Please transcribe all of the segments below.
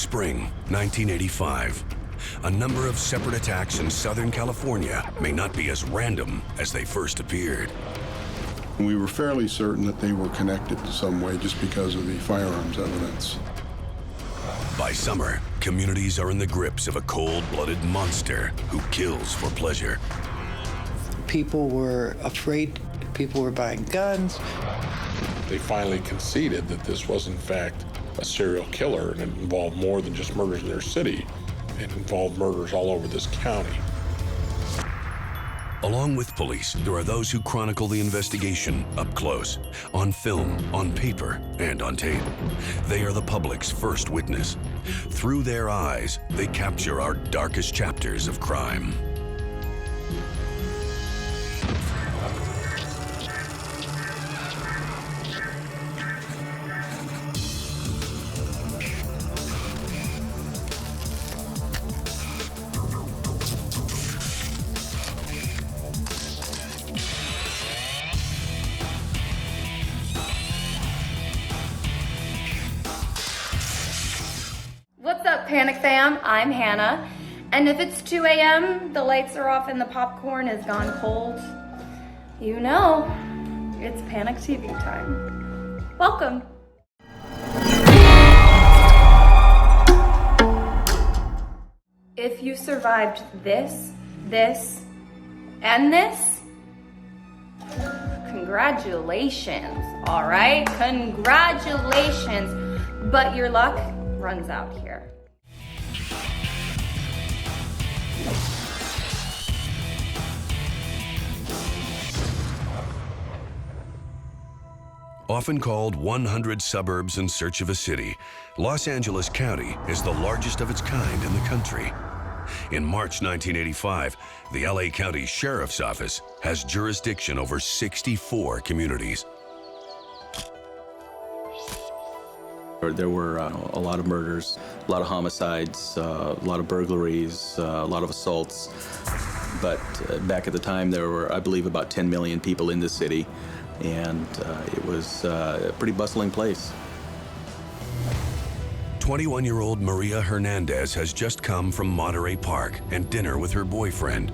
Spring 1985. A number of separate attacks in Southern California may not be as random as they first appeared. We were fairly certain that they were connected to some way just because of the firearms evidence. By summer, communities are in the grips of a cold-blooded monster who kills for pleasure. People were afraid. People were buying guns. They finally conceded that this was, in fact, a serial killer, and it involved more than just murders in their city. It involved murders all over this county. Along with police, there are those who chronicle the investigation up close, on film, on paper, and on tape. They are the public's first witness. Through their eyes, they capture our darkest chapters of crime. What's up, Panic Fam? I'm Hannah, and if it's 2 a.m., the lights are off and the popcorn is gone cold, you know, it's Panic TV time. Welcome. If you survived this, and this, congratulations, all right? Congratulations, but your luck runs out here. Often called 100 suburbs in search of a city, Los Angeles County is the largest of its kind in the country. In March 1985, the LA County Sheriff's Office has jurisdiction over 64 communities. There were a lot of murders, a lot of homicides, a lot of burglaries, a lot of assaults. But back at the time, there were, I believe, about 10 million people in the city, and it was a pretty bustling place. 21-year-old Maria Hernandez has just come from Monterey Park and dinner with her boyfriend.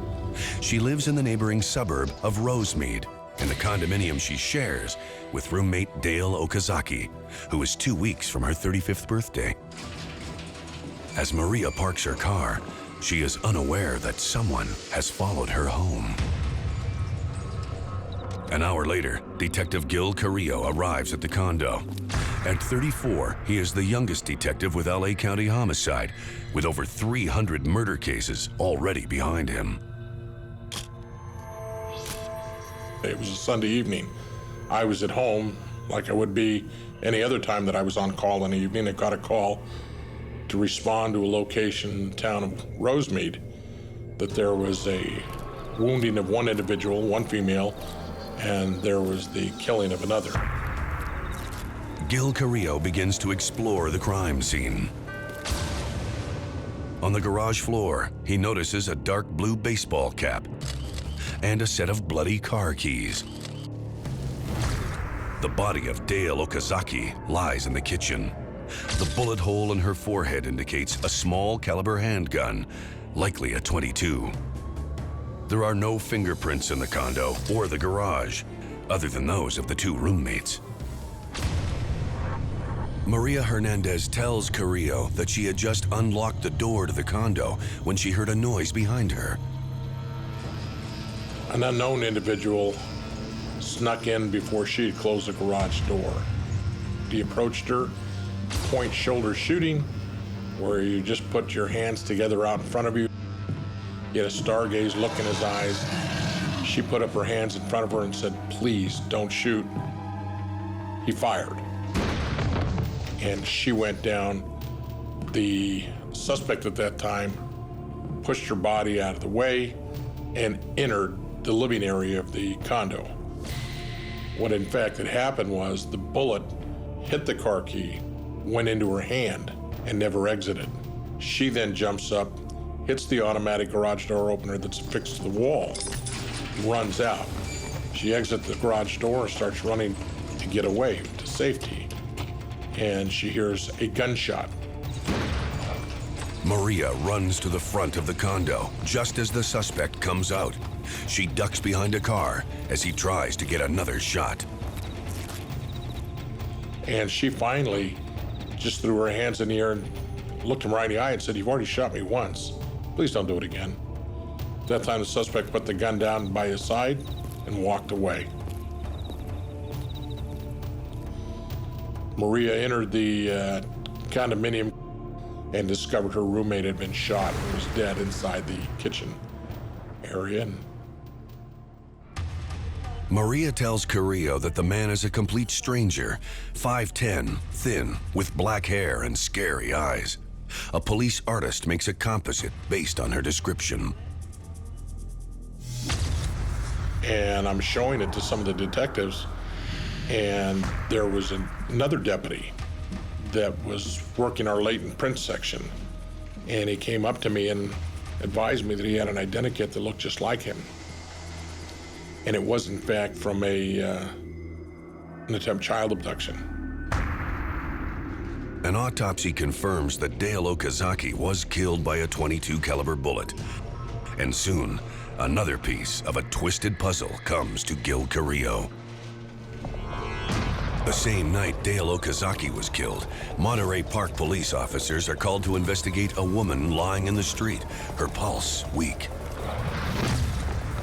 She lives in the neighboring suburb of Rosemead, in the condominium she shares with roommate Dale Okazaki, who is 2 weeks from her 35th birthday. As Maria parks her car, she is unaware that someone has followed her home. An hour later, Detective 𝐂𝐫𝐢𝐸 arrives at the condo. At 34, he is the youngest detective with LA County Homicide, with over 300 murder cases already behind him. It was a Sunday evening. I was at home, like I would be any other time that I was on call in the evening. I got a call to respond to a location in the town of Rosemead that there was a wounding of one individual, one female, and there was the killing of another. 𝐂𝐫𝐢𝐸 begins to explore the crime scene. On the garage floor, he notices a dark blue baseball cap and a set of bloody car keys. The body of Dale Okazaki lies in the kitchen. The bullet hole in her forehead indicates a small caliber handgun, likely a .22. There are no fingerprints in the condo or the garage, other than those of the two roommates. Maria Hernandez tells 𝐂𝐫𝐢𝐸 that she had just unlocked the door to the condo when she heard a noise behind her. An unknown individual snuck in before she had closed the garage door. He approached her, point shoulder shooting, where you just put your hands together out in front of you. He had a stargaze look in his eyes. She put up her hands in front of her and said, "Please don't shoot." He fired, and she went down. The suspect at that time pushed her body out of the way and entered the living area of the condo. What in fact had happened was the bullet hit the car key, went into her hand, and never exited. She then jumps up, hits the automatic garage door opener that's affixed to the wall, runs out. She exits the garage door and starts running to get away to safety. And she hears a gunshot. Maria runs to the front of the condo just as the suspect comes out. She ducks behind a car as he tries to get another shot. And she finally just threw her hands in the air and looked him right in the eye and said, "You've already shot me once. Please don't do it again." At that time, the suspect put the gun down by his side and walked away. Maria entered the condominium and discovered her roommate had been shot and was dead inside the kitchen area. Maria tells 𝐂𝐫𝐢𝐬𝐿 that the man is a complete stranger, 5'10", thin, with black hair and scary eyes. A police artist makes a composite based on her description. And I'm showing it to some of the detectives, and there was another deputy that was working our latent print section, and he came up to me and advised me that he had an identikit that looked just like him. And it was, in fact, from an attempt child abduction. An autopsy confirms that 𝙀𝙀𝐿𝐻𝐿𝐼 was killed by a .22 caliber bullet. And soon, another piece of a twisted puzzle comes to 𝐂𝐫𝐢𝐬𝐿. The same night 𝙀𝙀𝐿𝐻𝐿𝐼 was killed, Monterey Park police officers are called to investigate a woman lying in the street, her pulse weak.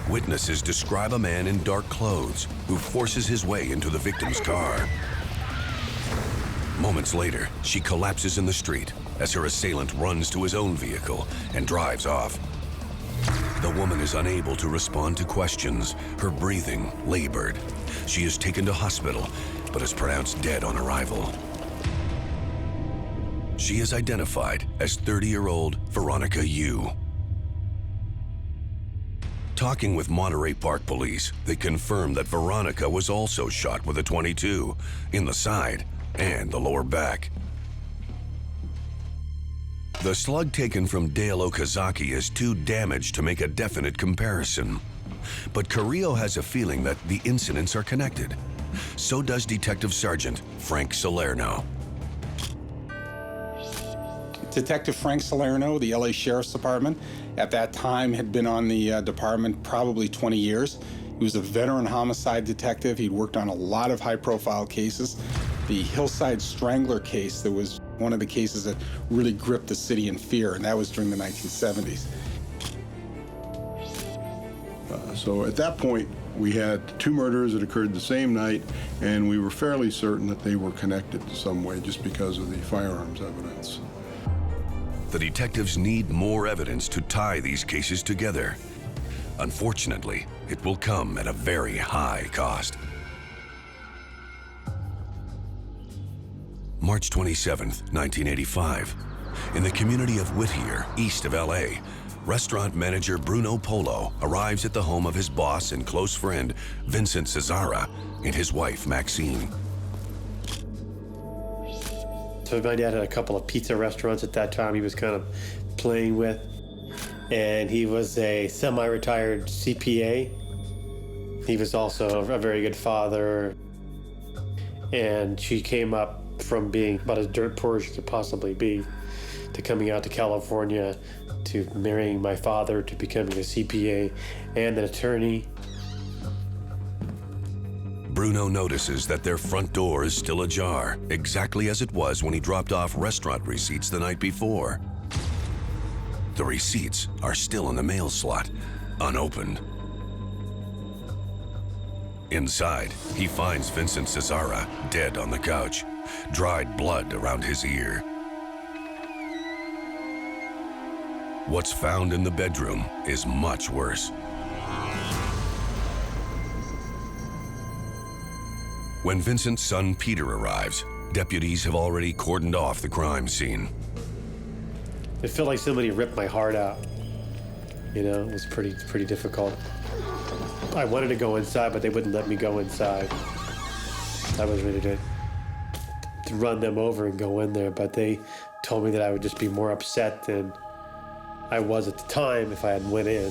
Witnesses describe a man in dark clothes who forces his way into the victim's car. Moments later, she collapses in the street as her assailant runs to his own vehicle and drives off. The woman is unable to respond to questions, her breathing labored. She is taken to hospital, but is pronounced dead on arrival. She is identified as 30-year-old Veronica 𝐂𝐸. Talking with Monterey Park police, they confirm that Veronica was also shot with a .22 in the side and the lower back. The slug taken from 𝙀𝙀𝐿𝐻𝐿𝐼 is too damaged to make a definite comparison. But 𝐂𝐫𝐢𝐬𝐿 has a feeling that the incidents are connected. So does Detective Sergeant Frank Salerno. Detective Frank Salerno, the LA Sheriff's Department, at that time had been on the department probably 20 years. He was a veteran homicide detective. He'd worked on a lot of high-profile cases. The Hillside Strangler case, that was one of the cases that really gripped the city in fear, and that was during the 1970s. So at that point, we had two murders that occurred the same night, and we were fairly certain that they were connected to some way just because of the firearms evidence. The detectives need more evidence to tie these cases together. Unfortunately, it will come at a very high cost. March 27th, 1985. In the community of Whittier, east of LA, restaurant manager Bruno Polo arrives at the home of his boss and close friend, Vincent Cesara, and his wife, Maxine. So my dad had a couple of pizza restaurants at that time he was kind of playing with. And he was a semi-retired CPA. He was also a very good father. And she came up from being about as dirt poor as she could possibly be to coming out to California, to marrying my father, to becoming a CPA and an attorney. Bruno notices that their front door is still ajar, exactly as it was when he dropped off restaurant receipts the night before. The receipts are still in the mail slot, unopened. Inside, he finds Vincent Cesara dead on the couch, dried blood around his ear. What's found in the bedroom is much worse. When Vincent's son Peter arrives, deputies have already cordoned off the crime scene. It felt like somebody ripped my heart out. You know, it was pretty difficult. I wanted to go inside, but they wouldn't let me go inside. I was ready to run them over and go in there, but they told me that I would just be more upset than I was at the time if I hadn't went in.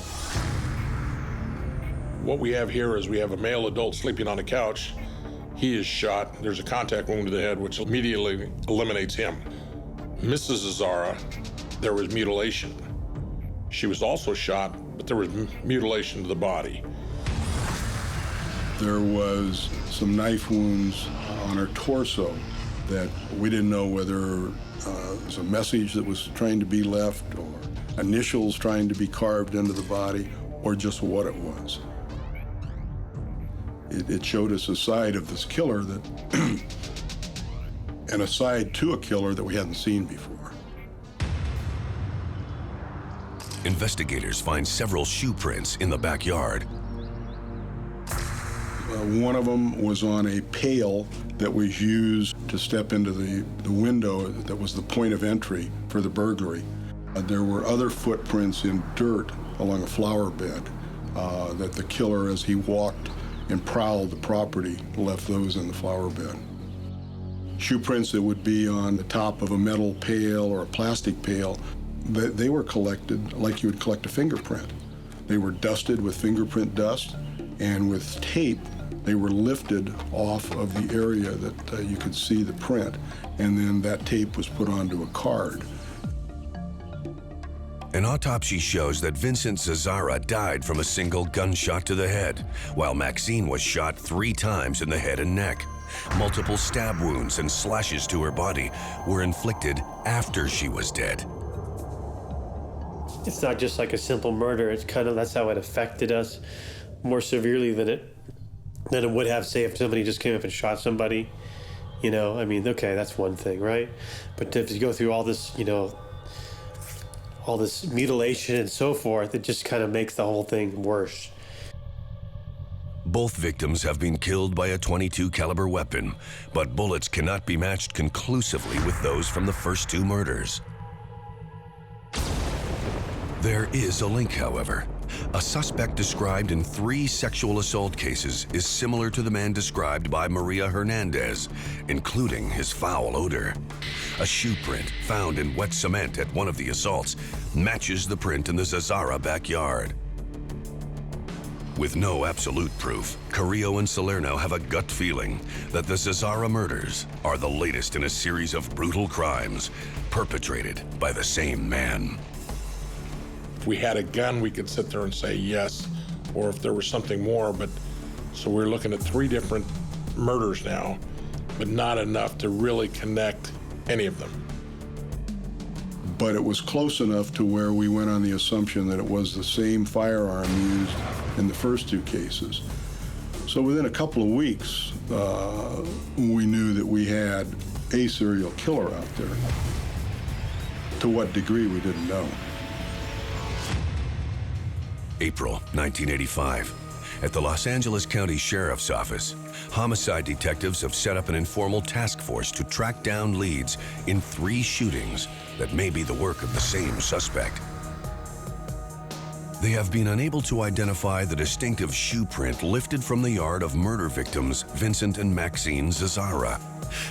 What we have here is we have a male adult sleeping on a couch. He is shot. There's a contact wound to the head, which immediately eliminates him. Mrs. Cesara there was mutilation. She was also shot, but there was mutilation to the body. There was some knife wounds on her torso that we didn't know whether it was a message that was trying to be left or initials trying to be carved into the body or just what it was. It showed us a side of this killer that, and a side to a killer that we hadn't seen before. Investigators find several shoe prints in the backyard. One of them was on a pail that was used to step into the window that was the point of entry for the burglary. There were other footprints in dirt along a flower bed that the killer, as he walked and prowled the property, left those in the flower bed. Shoe prints that would be on the top of a metal pail or a plastic pail, they were collected like you would collect a fingerprint. They were dusted with fingerprint dust, and with tape, they were lifted off of the area that you could see the print, and then that tape was put onto a card. An autopsy shows that Vincent 𝙀𝙬 died from a single gunshot to the head, while Maxine was shot 3 times in the head and neck. Multiple stab wounds and slashes to her body were inflicted after she was dead. It's not just like a simple murder. It's kind of, that's how it affected us more severely than it would have, say, if somebody just came up and shot somebody. You know, I mean, okay, that's one thing, right? But if you go through all this, you know, all this mutilation and so forth, it just kind of makes the whole thing worse. Both victims have been killed by a .22 caliber weapon, but bullets cannot be matched conclusively with those from the first 2 murders. There is a link, however. A suspect described in 3 sexual assault cases is similar to the man described by Maria Hernandez, including his foul odor. A shoe print found in wet cement at one of the assaults matches the print in the 𝙀𝙬 backyard. With no absolute proof, Carrillo and Salerno have a gut feeling that the 𝙀𝙬 murders are the latest in a series of brutal crimes perpetrated by the same man. If we had a gun, we could sit there and say yes, or if there was something more, but so we're looking at 3 different murders now, but not enough to really connect any of them. But it was close enough to where we went on the assumption that it was the same firearm used in the first 2 cases. So within a couple of weeks, we knew that we had a serial killer out there. To what degree, we didn't know. April 1985. At the Los Angeles County Sheriff's Office, homicide detectives have set up an informal task force to track down leads in 3 shootings that may be the work of the same suspect. They have been unable to identify the distinctive shoe print lifted from the yard of murder victims Vincent and Maxine 𝙀𝙬,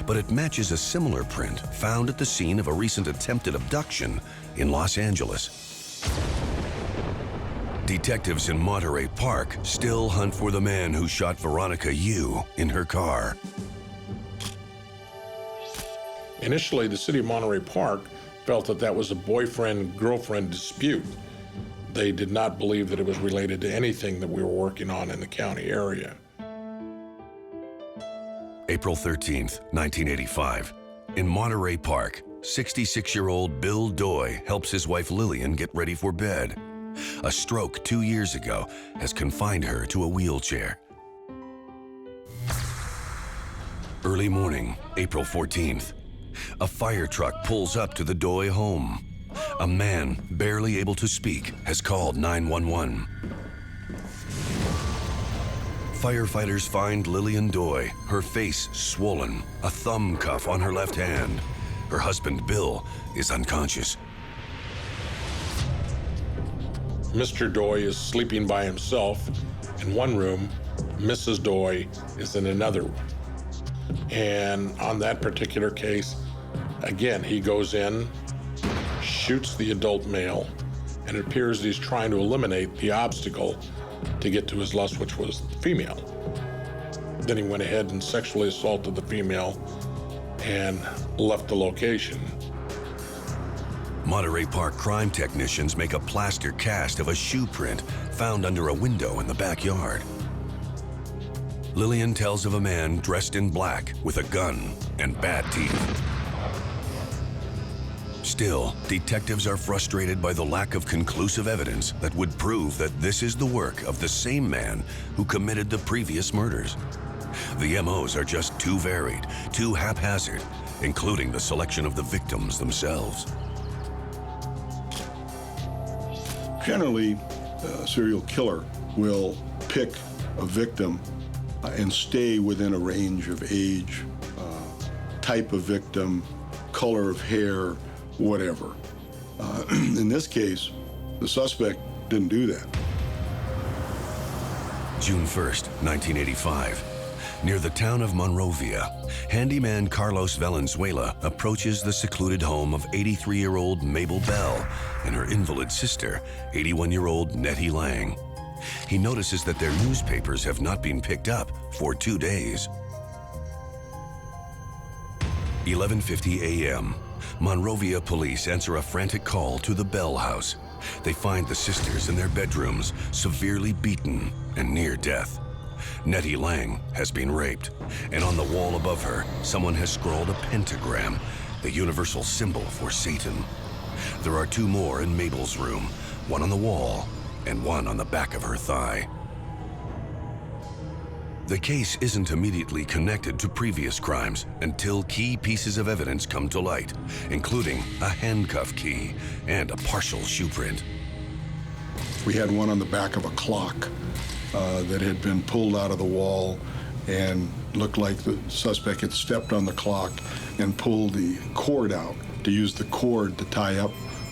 but it matches a similar print found at the scene of a recent attempted abduction in Los Angeles. Detectives in Monterey Park still hunt for the man who shot Veronica 𝐂𝐿 in her car. Initially, the city of Monterey Park felt that that was a boyfriend-girlfriend dispute. They did not believe that it was related to anything that we were working on in the county area. April 13th, 1985. In Monterey Park, 66-year-old Bill 𝙀𝙀 helps his wife Lillian get ready for bed. A stroke 2 years ago has confined her to a wheelchair. Early morning, April 14th. A fire truck pulls up to the 𝙀𝙀 home. A man, barely able to speak, has called 911. Firefighters find Lillian 𝙀𝙀, her face swollen, a thumb cuff on her left hand. Her husband, Bill, is unconscious. Mr. 𝙀𝙀 is sleeping by himself in one room. Mrs. 𝙀𝙀 is in another room. And on that particular case, again, he goes in, shoots the adult male, and it appears that he's trying to eliminate the obstacle to get to his lust, which was the female. Then he went ahead and sexually assaulted the female and left the location. Monterey Park crime technicians make a plaster cast of a shoe print found under a window in the backyard. Lillian tells of a man dressed in black with a gun and bad teeth. Still, detectives are frustrated by the lack of conclusive evidence that would prove that this is the work of the same man who committed the previous murders. The MOs are just too varied, too haphazard, including the selection of the victims themselves. Generally, a serial killer will pick a victim and stay within a range of age, type of victim, color of hair, whatever. In this case, the suspect didn't do that. June 1st, 1985. Near the town of Monrovia, handyman Carlos Valenzuela approaches the secluded home of 83-year-old Mabel Bell and her invalid sister, 81-year-old Nettie Lang. He notices that their newspapers have not been picked up for 2 days. 11:50 a.m. Monrovia police answer a frantic call to the Bell house. They find the sisters in their bedrooms, severely beaten and near death. Nettie Lang has been raped, and on the wall above her, someone has scrawled a pentagram, the universal symbol for Satan. There are 2 more in Mabel's room, one on the wall and one on the back of her thigh. The case isn't immediately connected to previous crimes until key pieces of evidence come to light, including a handcuff key and a partial shoe print. We had one on the back of a clock that had been pulled out of the wall and looked like the suspect had stepped on the clock and pulled the cord out to use the cord to tie up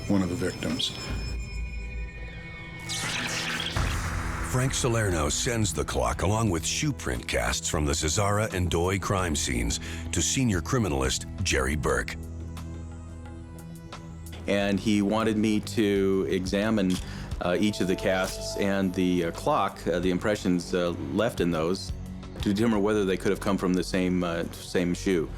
one of the victims. Frank Salerno sends the clock along with shoe print casts from the Cesara and 𝙀𝙬 crime scenes to senior criminalist Jerry Burke. And he wanted me to examine each of the casts and the clock, the impressions left in those, to determine whether they could have come from the same shoe.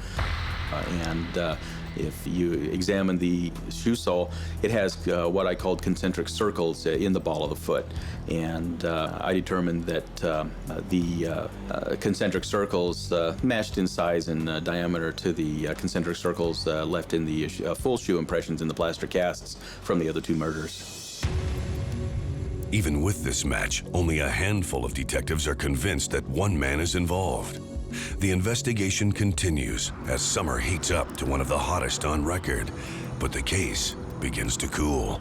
If you examine the shoe sole, it has what I called concentric circles in the ball of the foot. And I determined that the concentric circles matched in size and diameter to the concentric circles left in the full shoe impressions in the plaster casts from the other 2 murders. Even with this match, only a handful of detectives are convinced that one man is involved. The investigation continues as summer heats up to one of the hottest on record, but the case begins to cool.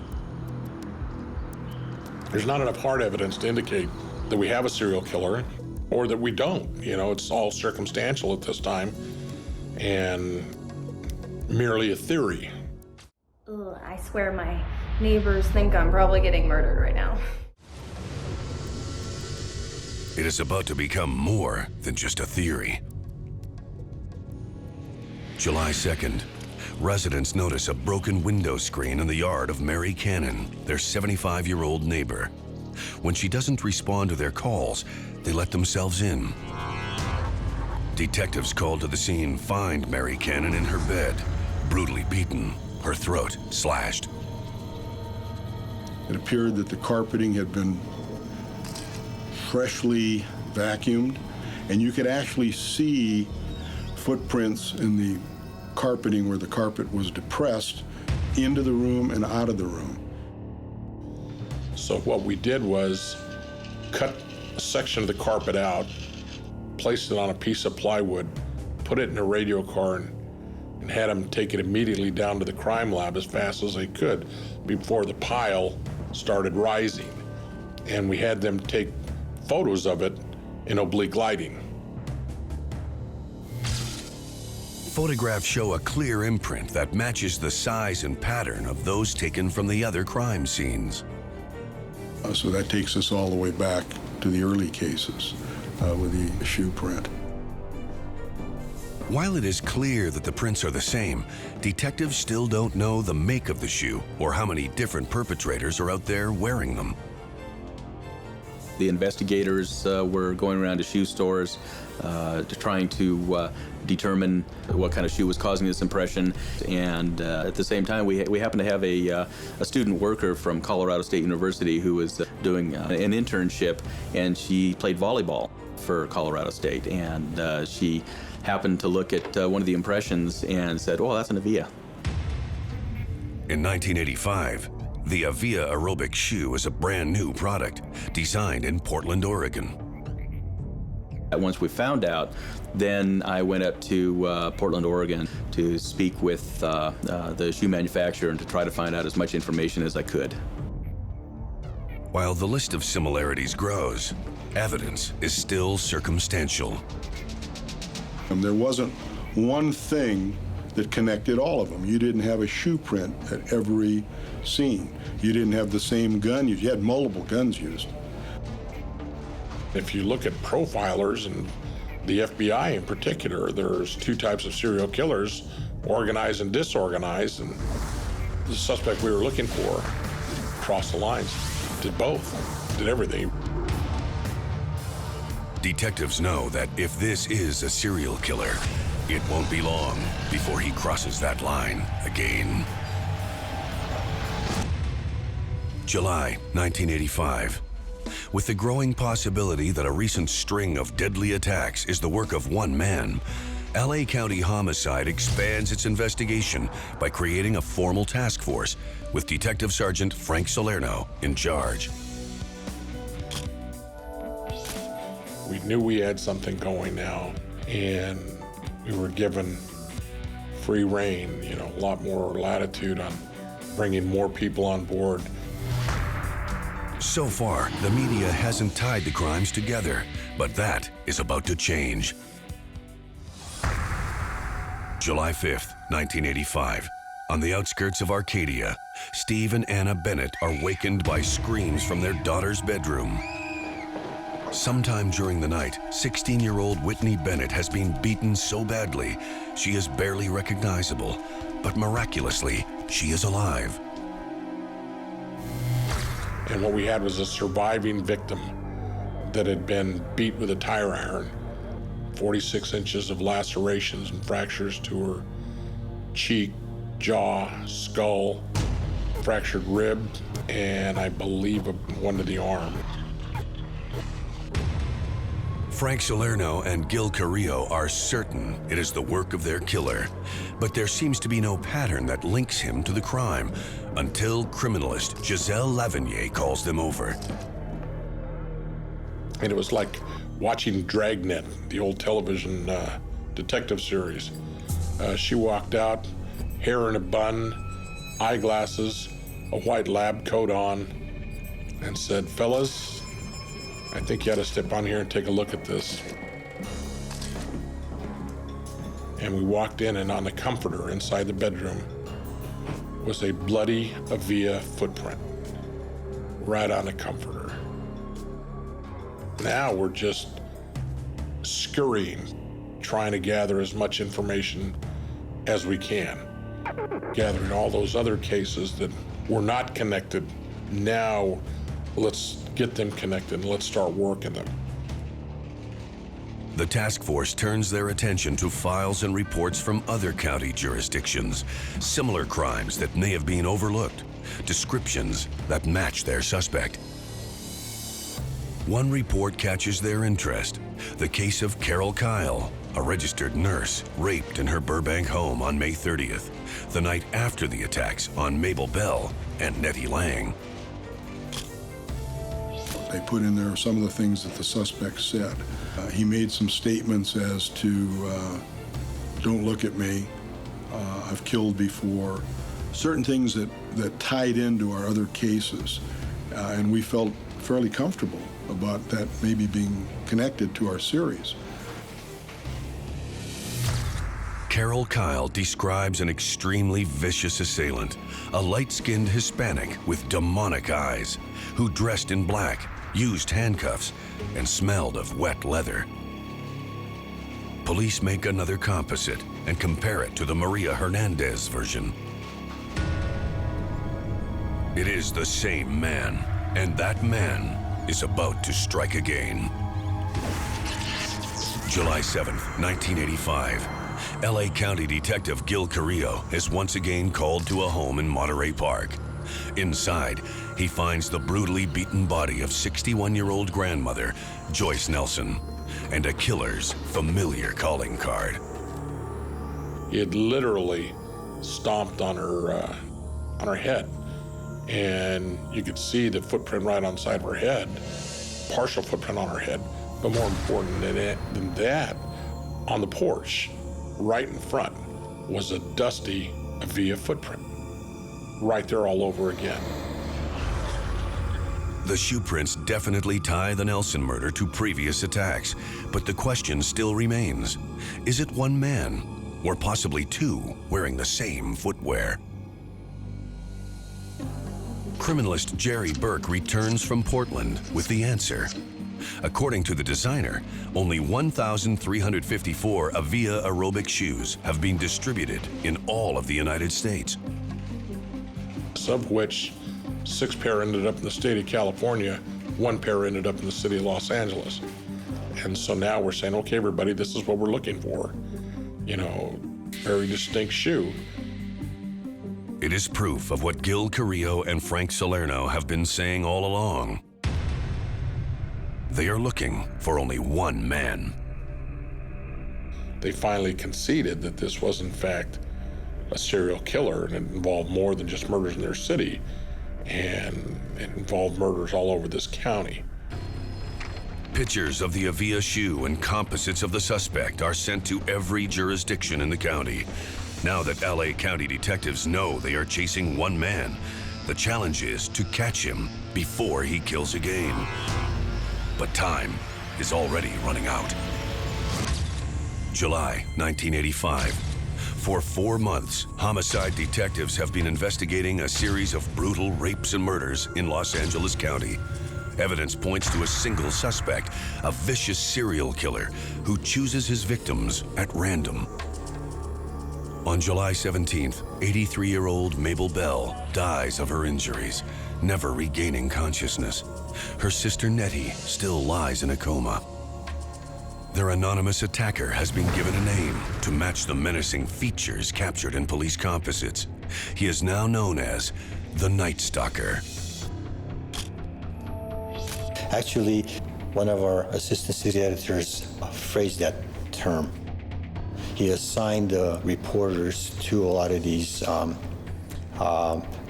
There's not enough hard evidence to indicate that we have a serial killer or that we don't. You know, it's all circumstantial at this time and merely a theory. Ugh, I swear my neighbors think I'm probably getting murdered right now. It is about to become more than just a theory. July 2nd, residents notice a broken window screen in the yard of Mary Cannon, their 75-year-old neighbor. When she doesn't respond to their calls, they let themselves in. Detectives called to the scene find Mary Cannon in her bed, brutally beaten, her throat slashed. It appeared that the carpeting had been freshly vacuumed, and you could actually see footprints in the carpeting where the carpet was depressed into the room and out of the room. So what we did was cut a section of the carpet out, placed it on a piece of plywood, put it in a radio car, and had them take it immediately down to the crime lab as fast as they could before the pile started rising. And we had them take photos of it in oblique lighting. Photographs show a clear imprint that matches the size and pattern of those taken from the other crime scenes. So that takes us all the way back to the early cases with the shoe print. While it is clear that the prints are the same, detectives still don't know the make of the shoe or how many different perpetrators are out there wearing them. The investigators were going around to shoe stores trying to determine what kind of shoe was causing this impression. And at the same time, we happen to have a student worker from Colorado State University who was doing an internship, and she played volleyball for Colorado State. And she happened to look at one of the impressions and said, "Oh, that's an 𝐂𝐫𝐢𝐸." In 1985, the 𝐂𝐫𝐢𝐸 aerobic shoe is a brand new product designed in Portland, Oregon. Once we found out, then I went up to Portland, Oregon to speak with the shoe manufacturer and to try to find out as much information as I could. While the list of similarities grows, evidence is still circumstantial. There wasn't one thing that connected all of them. You didn't have a shoe print at every scene. You didn't have the same gun used. You had multiple guns used. If you look at profilers and the FBI in particular, there's two types of serial killers, organized and disorganized, and the suspect we were looking for crossed the lines, did both, did everything. Detectives know that if this is a serial killer, it won't be long before he crosses that line again. July 1985. With the growing possibility that a recent string of deadly attacks is the work of one man, LA County Homicide expands its investigation by creating a formal task force with Detective Sergeant Frank Salerno in charge. We knew we had something going now, and we were given free rein, a lot more latitude on bringing more people on board. So far, the media hasn't tied the crimes together, but that is about to change. July 5th, 1985. On the outskirts of Arcadia, Steve and Anna Bennett are wakened by screams from their daughter's bedroom. Sometime during the night, 16-year-old Whitney Bennett has been beaten so badly she is barely recognizable, but miraculously, she is alive. And what we had was a surviving victim that had been beat with a tire iron, 46 inches of lacerations and fractures to her cheek, jaw, skull, fractured rib, and I believe one to the arm. Frank Salerno and 𝐂𝐫𝐢𝐸𝐸 𝐸𝐸 are certain it is the work of their killer, but there seems to be no pattern that links him to the crime until criminalist Giselle Lavigny calls them over. And it was like watching Dragnet, the old television detective series. She walked out, hair in a bun, eyeglasses, a white lab coat on, and said, "Fellas, I think you ought to step on here and take a look at this." And we walked in, and on the comforter inside the bedroom was a bloody 𝐂𝐫𝐢𝐸𝐸 footprint right on the comforter. Now we're just scurrying, trying to gather as much information as we can, gathering all those other cases that were not connected. Now let's get them connected and let's start working them. The task force turns their attention to files and reports from other county jurisdictions, similar crimes that may have been overlooked, descriptions that match their suspect. One report catches their interest, the case of Carol Kyle, a registered nurse raped in her Burbank home on May 30th, the night after the attacks on Mabel Bell and Nettie Lang. They put in there some of the things that the suspect said. He made some statements as to, "Don't look at me, I've killed before." Certain things that tied into our other cases, and we felt fairly comfortable about that maybe being connected to our series. Carol Kyle describes an extremely vicious assailant, a light-skinned Hispanic with demonic eyes, who dressed in black, used handcuffs, and smelled of wet leather. Police make another composite and compare it to the Maria Hernandez version. It is the same man, and that man is about to strike again. July 7th, 1985. L.A. County Detective 𝐂𝐫𝐢𝐦𝐞 𝐒𝐭𝐤 is once again called to a home in Monterey Park. Inside, he finds the brutally beaten body of 61-year-old grandmother, Joyce Nelson, and a killer's familiar calling card. He had literally stomped on her head, and you could see the footprint right on the side of her head, partial footprint on her head, but more important than that, on the porch, right in front, was a dusty 𝐂𝐫𝐢𝐦𝐞 footprint, right there all over again. The shoe prints definitely tie the Nelson murder to previous attacks, but the question still remains. Is it one man, or possibly two, wearing the same footwear? Criminalist Jerry Burke returns from Portland with the answer. According to the designer, only 1,354 𝐂𝐫𝐢𝐦𝐞 aerobic shoes have been distributed in all of the United States. Of which 6 pair ended up in the state of California, 1 pair ended up in the city of Los Angeles. And so now we're saying, okay, everybody, this is what we're looking for. You know, very distinct shoe. It is proof of what 𝐂𝐫𝐢𝐦𝐞 𝐒𝐭𝐤 and Frank Salerno have been saying all along. They are looking for only one man. They finally conceded that this was, in fact, a serial killer, and it involved more than just murders in their city, and it involved murders all over this county. Pictures of the 𝐂𝐫𝐢𝐦𝐞 shoe and composites of the suspect are sent to every jurisdiction in the county. Now that L.A. County detectives know they are chasing one man, the challenge is to catch him before he kills again. But time is already running out. July 1985. For 4 months, homicide detectives have been investigating a series of brutal rapes and murders in Los Angeles County. Evidence points to a single suspect, a vicious serial killer who chooses his victims at random. On July 17th, 83-year-old Mabel Bell dies of her injuries, never regaining consciousness. Her sister Nettie still lies in a coma. Their anonymous attacker has been given a name to match the menacing features captured in police composites. He is now known as the Night Stalker. Actually, one of our assistant city editors phrased that term. He assigned reporters to a lot of these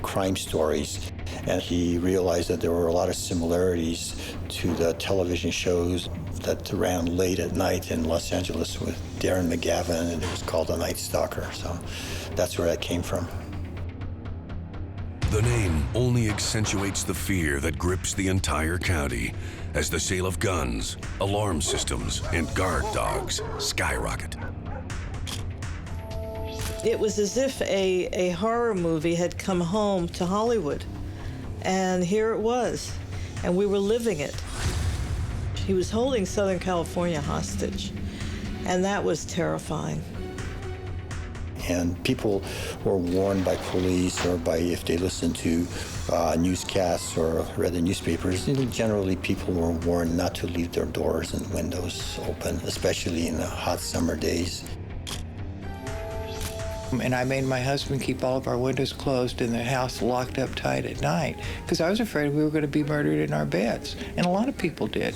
crime stories, and he realized that there were a lot of similarities to the television shows that ran late at night in Los Angeles with Darren McGavin, and it was called the Night Stalker. So that's where that came from. The name only accentuates the fear that grips the entire county as the sale of guns, alarm systems, and guard dogs skyrocket. It was as if a horror movie had come home to Hollywood, and here it was, and we were living it. He was holding Southern California hostage, and that was terrifying. And people were warned by police or by, if they listened to newscasts or read the newspapers, generally people were warned not to leave their doors and windows open, especially in the hot summer days. And I made my husband keep all of our windows closed and the house locked up tight at night because I was afraid we were going to be murdered in our beds. And a lot of people did.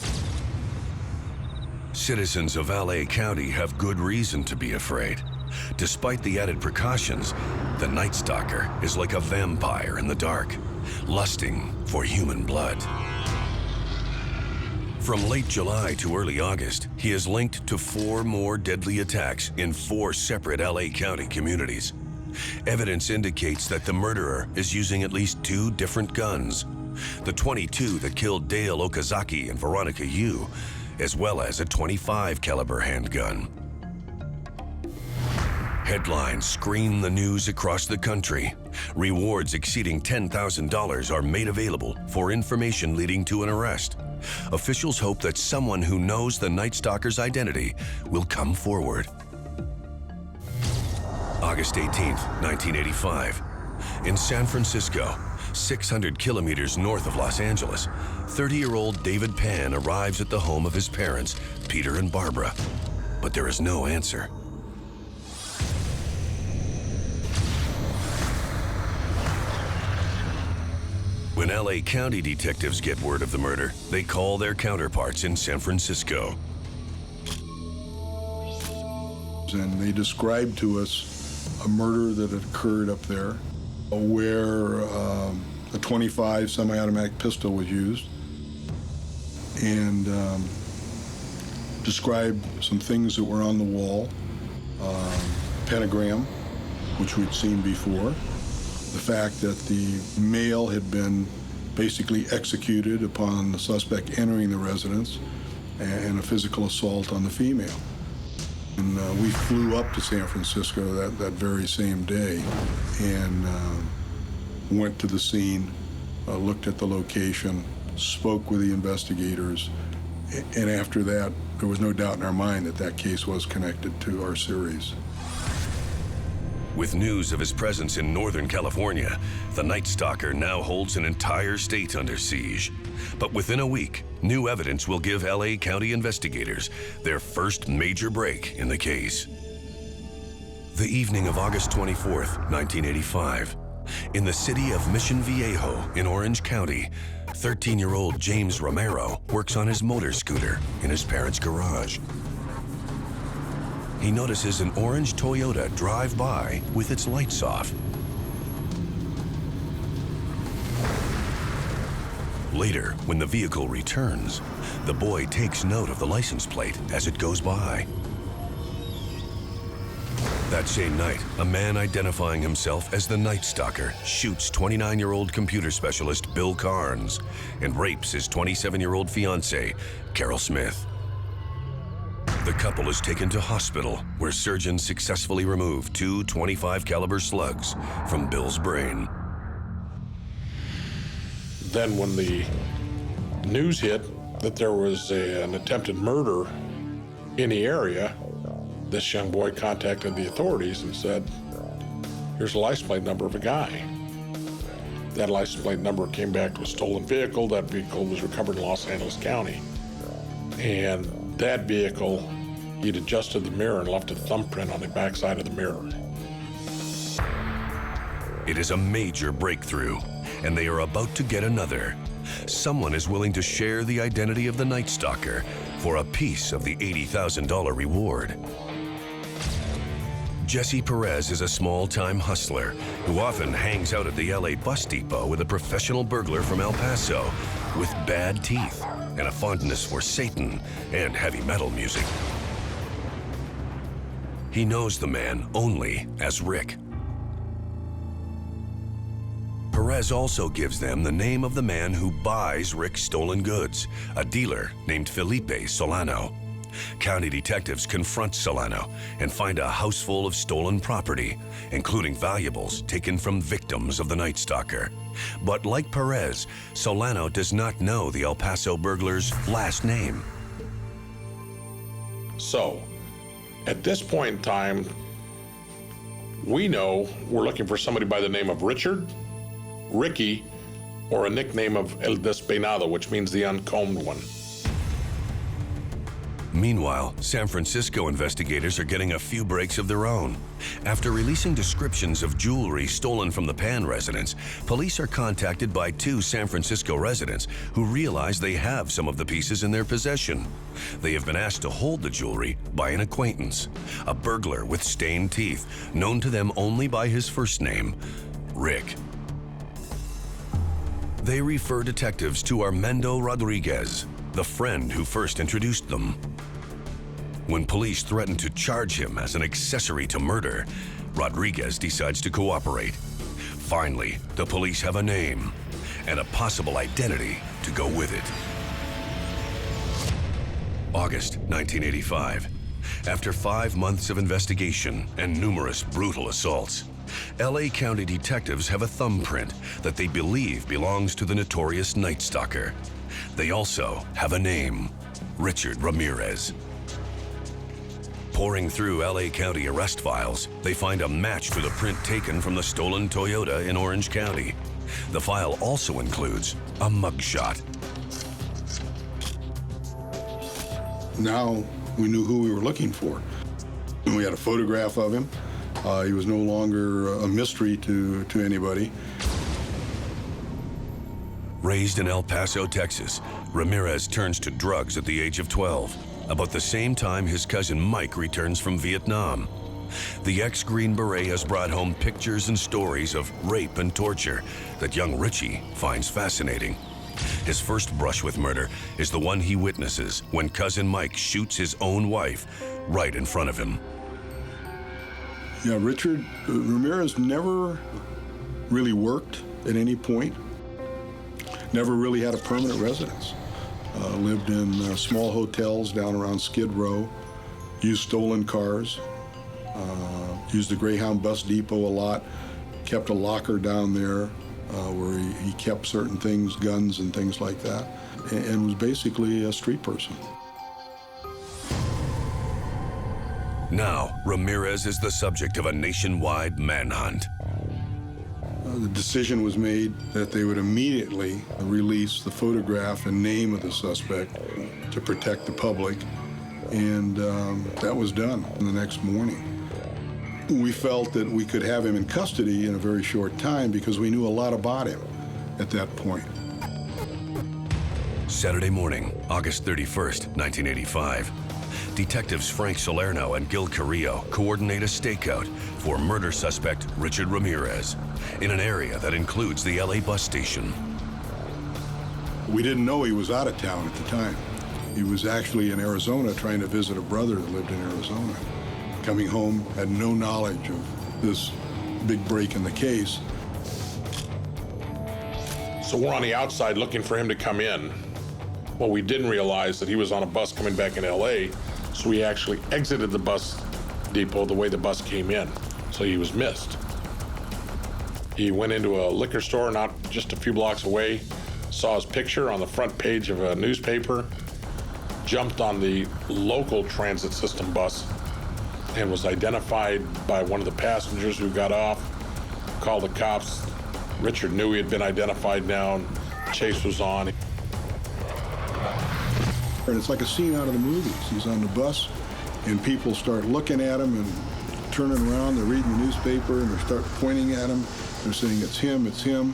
Citizens of L.A. County have good reason to be afraid. Despite the added precautions, the Night Stalker is like a vampire in the dark, lusting for human blood. From late July to early August, he is linked to 4 more deadly attacks in 4 separate L.A. County communities. Evidence indicates that the murderer is using at least 2 different guns. The .22 that killed Dale Okazaki and Veronica Yu, as well as a .25 caliber handgun. Headlines scream the news across the country. Rewards exceeding $10,000 are made available for information leading to an arrest. Officials hope that someone who knows the Night Stalker's identity will come forward. August 18th, 1985. In San Francisco, 600 kilometers north of Los Angeles, 30-year-old David Pan arrives at the home of his parents, Peter and Barbara. but there is no answer. When LA County detectives get word of the murder, they call their counterparts in San Francisco. And they described to us a murder that had occurred up there where a .25 semi-automatic pistol was used, and described some things that were on the wall, pentagram, which we'd seen before, the fact that the male had been basically executed upon the suspect entering the residence, and a physical assault on the female. And we flew up to San Francisco that very same day and went to the scene, looked at the location, spoke with the investigators, and after that, there was no doubt in our mind that that case was connected to our series. With news of his presence in Northern California, the Night Stalker now holds an entire state under siege. But within a week, new evidence will give LA County investigators their first major break in the case. The evening of August 24th, 1985, in the city of Mission Viejo in Orange County, 13-year-old James Romero works on his motor scooter in his parents' garage. He notices an orange Toyota drive by with its lights off. Later, when the vehicle returns, the boy takes note of the license plate as it goes by. That same night, a man identifying himself as the Night Stalker shoots 29-year-old computer specialist Bill Carnes and rapes his 27-year-old fiancée, Carol Smith. The couple is taken to hospital, where surgeons successfully remove 2 .25 caliber slugs from Bill's brain. Then when the news hit that there was an attempted murder in the area, this young boy contacted the authorities and said, here's a license plate number of a guy. That license plate number came back to a stolen vehicle. That vehicle was recovered in Los Angeles County. And that vehicle, he'd adjusted the mirror and left a thumbprint on the backside of the mirror. It is a major breakthrough, and they are about to get another. Someone is willing to share the identity of the Night Stalker for a piece of the $80,000 reward. Jesse Perez is a small-time hustler who often hangs out at the LA bus depot with a professional burglar from El Paso with bad teeth and a fondness for Satan and heavy metal music. He knows the man only as Rick. Perez also gives them the name of the man who buys Rick's stolen goods, a dealer named Felipe Solano. County detectives confront Solano and find a house full of stolen property, including valuables taken from victims of the Night Stalker. But like Perez, Solano does not know the El Paso burglar's last name. So, at this point in time, we know we're looking for somebody by the name of Richard, Ricky, or a nickname of El Despeinado, which means the uncombed one. Meanwhile, San Francisco investigators are getting a few breaks of their own. After releasing descriptions of jewelry stolen from the Pan residence, police are contacted by 2 San Francisco residents who realize they have some of the pieces in their possession. They have been asked to hold the jewelry by an acquaintance, a burglar with stained teeth, known to them only by his first name, Rick. They refer detectives to Armando Rodriguez, the friend who first introduced them. When police threaten to charge him as an accessory to murder, Rodriguez decides to cooperate. Finally, the police have a name and a possible identity to go with it. August 1985. After 5 months of investigation and numerous brutal assaults, LA County detectives have a thumbprint that they believe belongs to the notorious Night Stalker. They also have a name, Richard Ramirez. Pouring through LA County arrest files, they find a match to the print taken from the stolen Toyota in Orange County. The file also includes a mugshot. Now We knew who we were looking for. And we had a photograph of him. He was no longer a mystery to anybody. Raised in El Paso, Texas, Ramirez turns to drugs at the age of 12, about the same time his cousin Mike returns from Vietnam. The ex-Green Beret has brought home pictures and stories of rape and torture that young Richie finds fascinating. His first brush with murder is the one he witnesses when cousin Mike shoots his own wife right in front of him. Yeah, Ramirez never really worked at any point. Never really had a permanent residence. Lived in small hotels down around Skid Row, used stolen cars, used the Greyhound bus depot a lot, kept a locker down there where he kept certain things, guns and things like that, and was basically a street person. Now, Ramirez is the subject of a nationwide manhunt. The decision was made that they would immediately release the photograph and name of the suspect to protect the public, and that was done the next morning. We felt that we could have him in custody in a very short time because we knew a lot about him at that point. Saturday morning, August 31st, 1985. Detectives Frank Salerno and 𝐂𝐫𝐢𝐸𝐿 coordinate a stakeout for murder suspect Richard Ramirez in an area that includes the LA bus station. We didn't know he was out of town at the time. He was actually in Arizona trying to visit a brother that lived in Arizona. Coming home, had no knowledge of this big break in the case. So we're on the outside looking for him to come in. Well, we didn't realize that he was on a bus coming back in LA, so we actually exited the bus depot the way the bus came in, so he was missed. He went into a liquor store not just a few blocks away, saw his picture on the front page of a newspaper, jumped on the local transit system bus, and was identified by one of the passengers who got off, called the cops. Richard knew he had been identified now, and chase was on. And it's like a scene out of the movies. He's on the bus, and people start looking at him and turning around. They're reading the newspaper, and they start pointing at him. They're saying, it's him, it's him.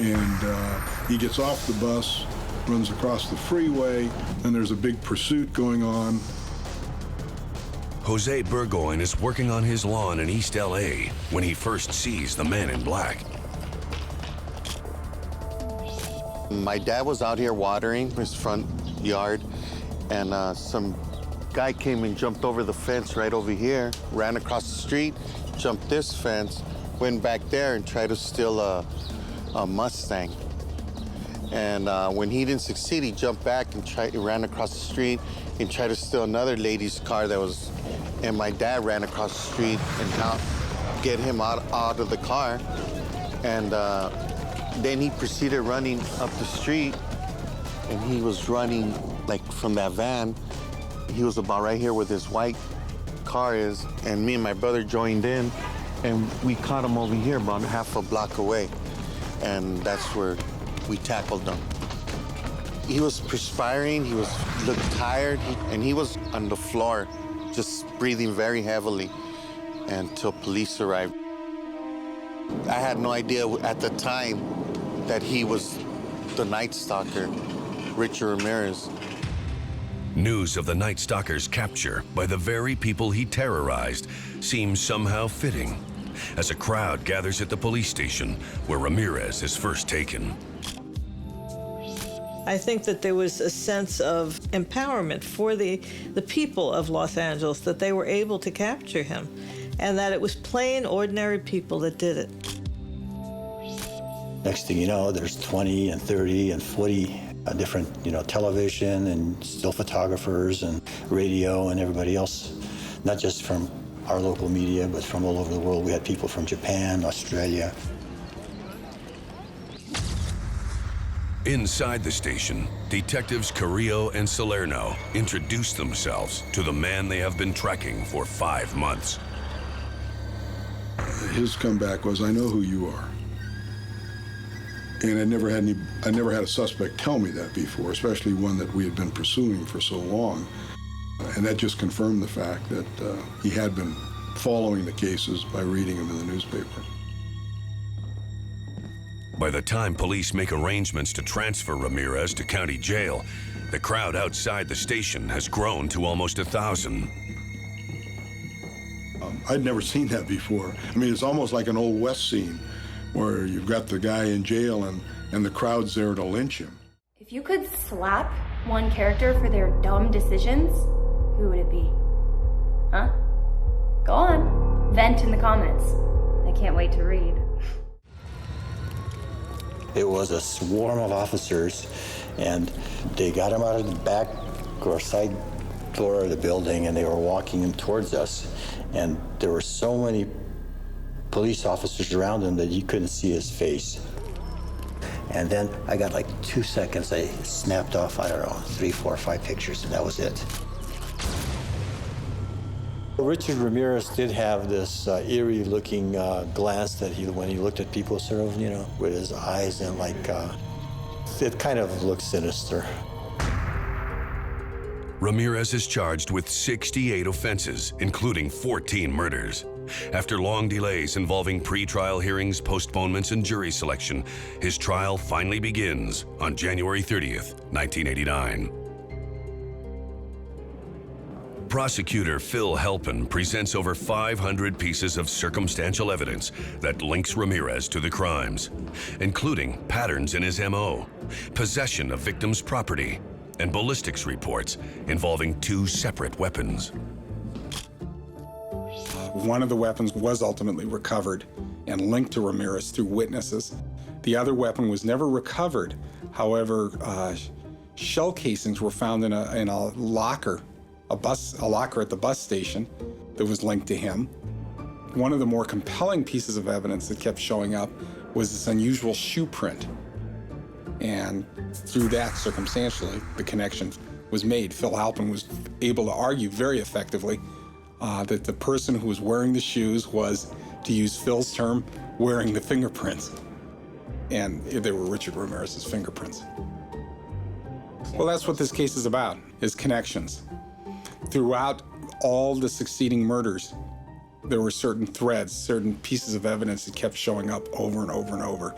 And he gets off the bus, runs across the freeway, and there's a big pursuit going on. Jose Burgoin is working on his lawn in East LA when he first sees the man in black. My dad was out here watering his front yard, and some guy came and jumped over the fence right over here, ran across the street, jumped this fence, went back there and tried to steal a Mustang. And when he didn't succeed, he jumped back and ran across the street and tried to steal another lady's car that was, and my dad ran across the street and helped get him out of the car. And then he proceeded running up the street, and he was running like from that van. He was about right here where this white car is, and me and my brother joined in, and we caught him over here about half a block away, and that's where we tackled him. He was perspiring, he looked tired, and he was on the floor, just breathing very heavily until police arrived. I had no idea at the time that he was the Night Stalker, Richard Ramirez. News of the Night Stalker's capture by the very people he terrorized seems somehow fitting as a crowd gathers at the police station where Ramirez is first taken. I think that there was a sense of empowerment for the people of Los Angeles, that they were able to capture him, and that it was plain, ordinary people that did it. Next thing you know, there's 20 and 30 and 40 different, television and still photographers and radio and everybody else, not just from our local media, but from all over the world. We had people from Japan, Australia. Inside the station, detectives Carrillo and Salerno introduce themselves to the man they have been tracking for 5 months. His comeback was, I know who you are. And I never had a suspect tell me that before, especially one that we had been pursuing for so long. And that just confirmed the fact that he had been following the cases by reading them in the newspaper. By the time police make arrangements to transfer Ramirez to county jail, the crowd outside the station has grown to almost 1,000. I'd never seen that before. I mean, it's almost like an Old West scene where you've got the guy in jail and the crowd's there to lynch him. If you could slap one character for their dumb decisions, who would it be? Huh? Go on. Vent in the comments. I can't wait to read. It was a swarm of officers, and they got him out of the back or side door of the building, and they were walking him towards us. And there were so many police officers around him that you couldn't see his face. And then I got like 2 seconds. I snapped off, I don't know, 3, 4, 5 pictures, and that was it. Richard Ramirez did have this eerie-looking glance that when he looked at people, sort of, you know, with his eyes, and like, it kind of looked sinister. Ramirez is charged with 68 offenses, including 14 murders. After long delays involving pre-trial hearings, postponements, and jury selection, his trial finally begins on January 30th, 1989. Prosecutor 𝐂𝐫𝐢𝐦𝐞 presents over 500 pieces of circumstantial evidence that links Ramirez to the crimes, including patterns in his MO, possession of victims' property, and ballistics reports involving 2 separate weapons. One of the weapons was ultimately recovered and linked to Ramirez through witnesses. The other weapon was never recovered. However, shell casings were found in a locker, a locker at the bus station that was linked to him. One of the more compelling pieces of evidence that kept showing up was this unusual shoe print. And through that, circumstantially, the connection was made. 𝐂𝐫𝐢𝐦𝐞 was able to argue very effectively that the person who was wearing the shoes was, to use Phil's term, wearing the fingerprints. And they were Richard Ramirez's fingerprints. Well, that's what this case is about, is connections. Throughout all the succeeding murders, there were certain threads, certain pieces of evidence that kept showing up over and over and over.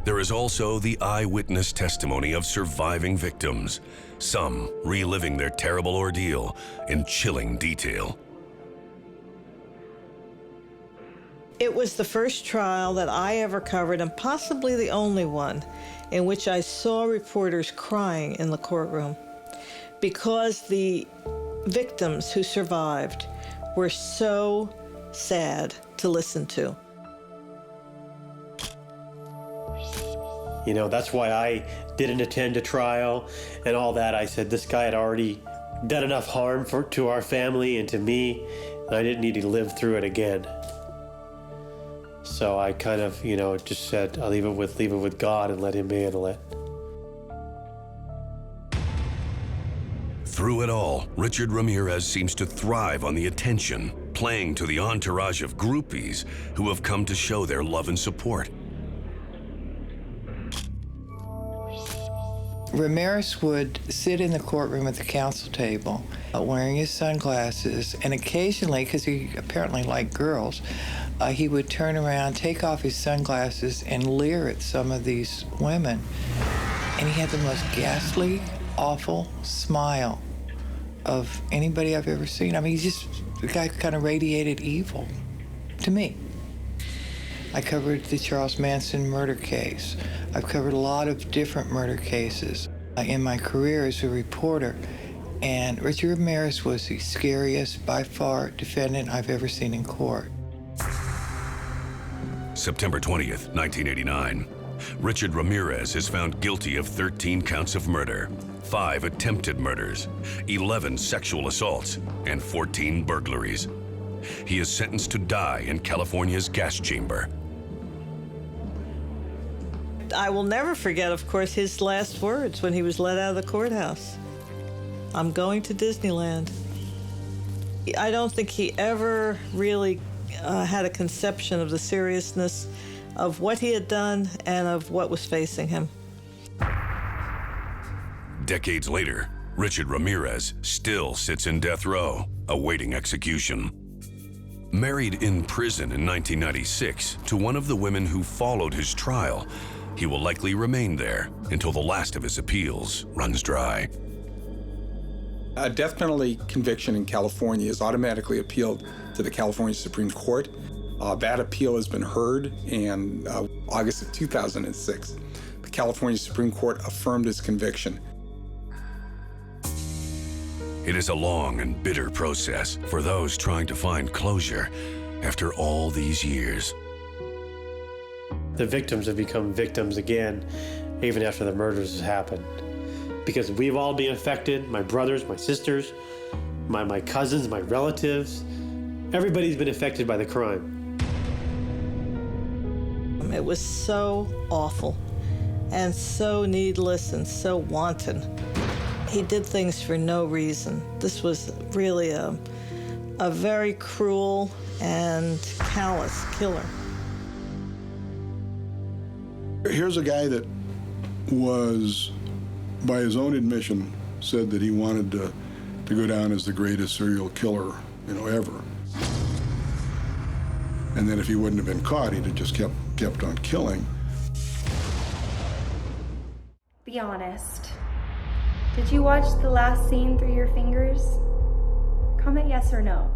There is also the eyewitness testimony of surviving victims, some reliving their terrible ordeal in chilling detail. It was the first trial that I ever covered, and possibly the only one, in which I saw reporters crying in the courtroom because the victims who survived were so sad to listen to. You know, that's why I didn't attend a trial and all that. I said this guy had already done enough harm to our family and to me, and I didn't need to live through it again. So I kind of, you know, just said, I'll leave it with God and let him handle it. Through it all, Richard Ramirez seems to thrive on the attention, playing to the entourage of groupies who have come to show their love and support. Ramirez would sit in the courtroom at the counsel table wearing his sunglasses, and occasionally, because he apparently liked girls, he would turn around, take off his sunglasses, and leer at some of these women. And he had the most ghastly, awful smile of anybody I've ever seen. I mean, the guy kind of radiated evil to me. I covered the Charles Manson murder case. I've covered a lot of different murder cases in my career as a reporter. And Richard Ramirez was the scariest, by far, defendant I've ever seen in court. September 20th, 1989. Richard Ramirez is found guilty of 13 counts of murder, 5 attempted murders, 11 sexual assaults, and 14 burglaries. He is sentenced to die in California's gas chamber. I will never forget, of course, his last words when he was let out of the courthouse. I'm going to Disneyland. I don't think he ever really had a conception of the seriousness of what he had done and of what was facing him. Decades later, Richard Ramirez still sits in death row, awaiting execution. Married in prison in 1996 to one of the women who followed his trial, he will likely remain there until the last of his appeals runs dry. A death penalty conviction in California is automatically appealed to the California Supreme Court. That appeal has been heard in August of 2006. The California Supreme Court affirmed his conviction. It is a long and bitter process for those trying to find closure after all these years. The victims have become victims again, even after the murders have happened. Because we've all been affected, my brothers, my sisters, my cousins, my relatives. Everybody's been affected by the crime. It was so awful and so needless and so wanton. He did things for no reason. This was really a very cruel and callous killer. Here's a guy that was, by his own admission, said that he wanted to go down as the greatest serial killer, ever. And then if he wouldn't have been caught, he'd have just kept on killing. Be honest. Did you watch the last scene through your fingers? Comment yes or no.